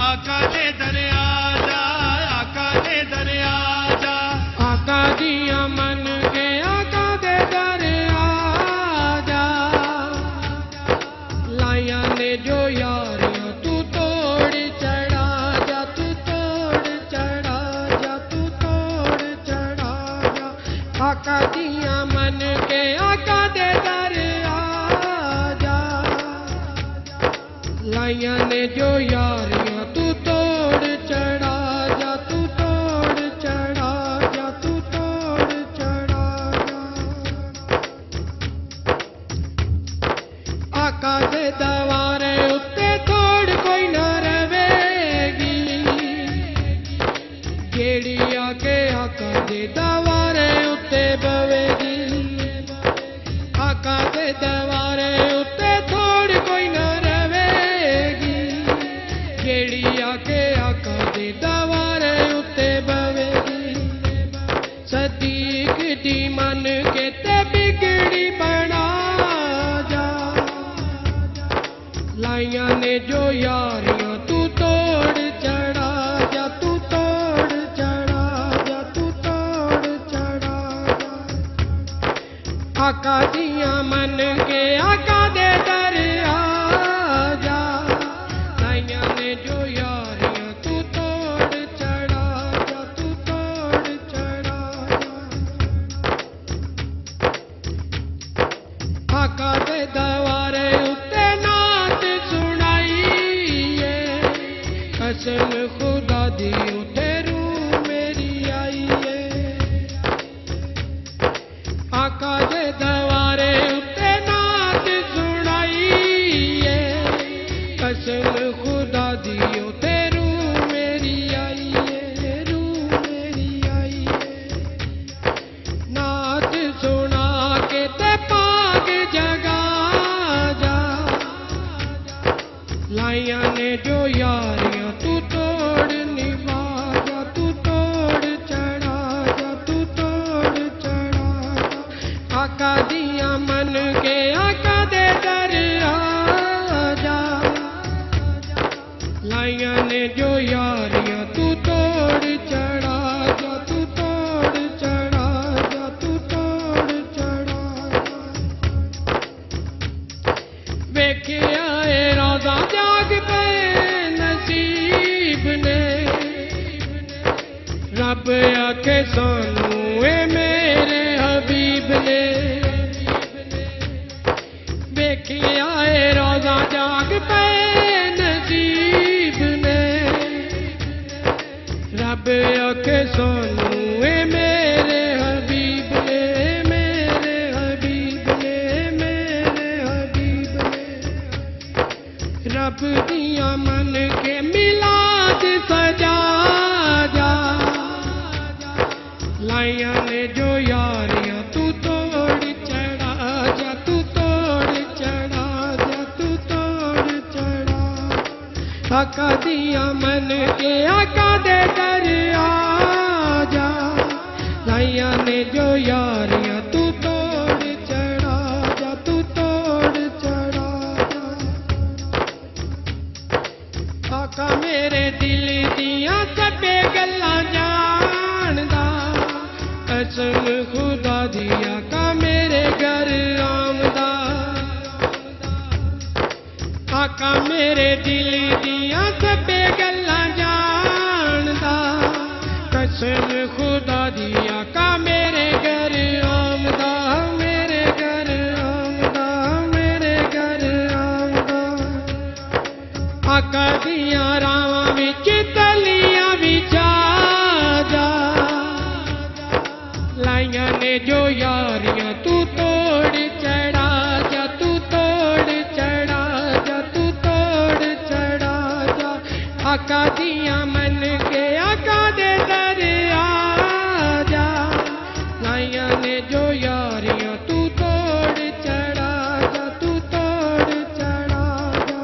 आका दे दरिया जा, आका दे दरिया जा, आका दिया मन के आका दे दरिया जा। लाया ने जो यारियां तू तोड़ चढ़ा जा, तू तोड़ चढ़ा जा, तू तोड़ चढ़ा जा। आका दिया मन के आका दे दरिया जा। लाया ने जो यारियां तू तोड़ चढ़ा जा, तू तोड़ चढ़ा जा, तू तोड़ चढ़ा जा। आका दे दवारे उत्ते थोड़ कोई न रवेगी, जेड़ी आके आका दे दवारे उत्ते बवेगी। आका दे दवारे उत्ते थोड़ कोई न रवेगी, जेड़ी आके आका दे दवारे उत्ते बवेगी। सदीक दी मन के ते बिगड़ी बना जा। लाइया ने जो यारियां तू तोड़ चढ़ा जा, तू तोड़ चढ़ा जा, तू तोड़ चढ़ा जा। आका दिया मन के आका दे दरिया जा। लाइया ने जो यारियां तू तोड़ चढ़ा जा, तू तोड़ चढ़ा जा। आका दे दवारे उत्ते नात सुनाइए, कसम खुदा दी उते रूह मेरी आई है। आका दे दवारे उत्ते नात सुनाइए, कसम खुदा दी उते रूह मेरी आई है, रूह मेरी आई है। नात सुना के ते पाग जगा जा। लाइया ने जो यारियां तू तोड़ निभा जा, तू तोड़ चढ़ा जा, तू तोड़ चढ़ा जा। आका दिया मन के आका दे दरिया जा। लाइया ने जो यारियां तू तोड़ चढ़ा जा, तू तोड़ चढ़ा जा, तू तोड़ चढ़ा जा। वेखिया ए रोज़ा जाग पे नसीब ने, रब आखे सानू ए मेरे हबीब ने। वेखिया ए रोज़ा जाग पे नसीब ने, रब आखे सानू ए मेरे हबीब ने, मेरे हबीब ने, मेरे हबीब ने। रब दिया मन के मिलाद सजा जा। लाइया ने जो यारियां तू तोड़ चढ़ा जा, तू तोड़ चढ़ा जा, तू तोड़ चढ़ा। आका दिया मन के आका दे दरिया जा। लाइया ने जो यारियां तू तोड़ चढ़ा जा, तू तोड़ चढ़ा जा। आका मेरे दिल दिया सबे गल्लां जानदा, कसम खुदा दी आका मेरे घर आमदा। आका मेरे दिल दिया सबे गल्लां जानदा, कसम खुदा दी आका मेरे घर आमदा, मेरे घर आमदा, मेरे घर आमदा। आका दिया रावां विच तलियां विछा जा। लाइया ने जो यारियां तू तोड़ चढ़ा जा, तू तोड़ चढ़ा जा, तू तोड़ चढ़ा जा। आका दिया मन के आका दे दरिया जा। लाइया ने जो यारियां तू तोड़ चढ़ा जा, तू तोड़ चढ़ा जा।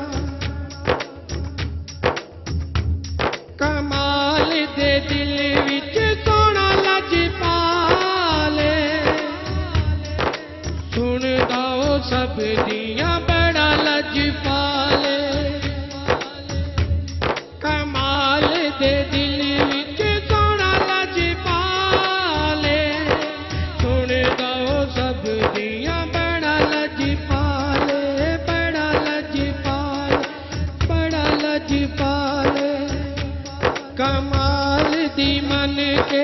कमाल दे दिल विच सोना लजपाले, सुनदा ओ सब दियां बड़ा लजपाले। कमाल दे दिल विच सोना लजपाले सुनदा ओ सब दियां बड़ा लजपाले बड़ा लजपाले बड़ा लजपाले कमाल दी मन के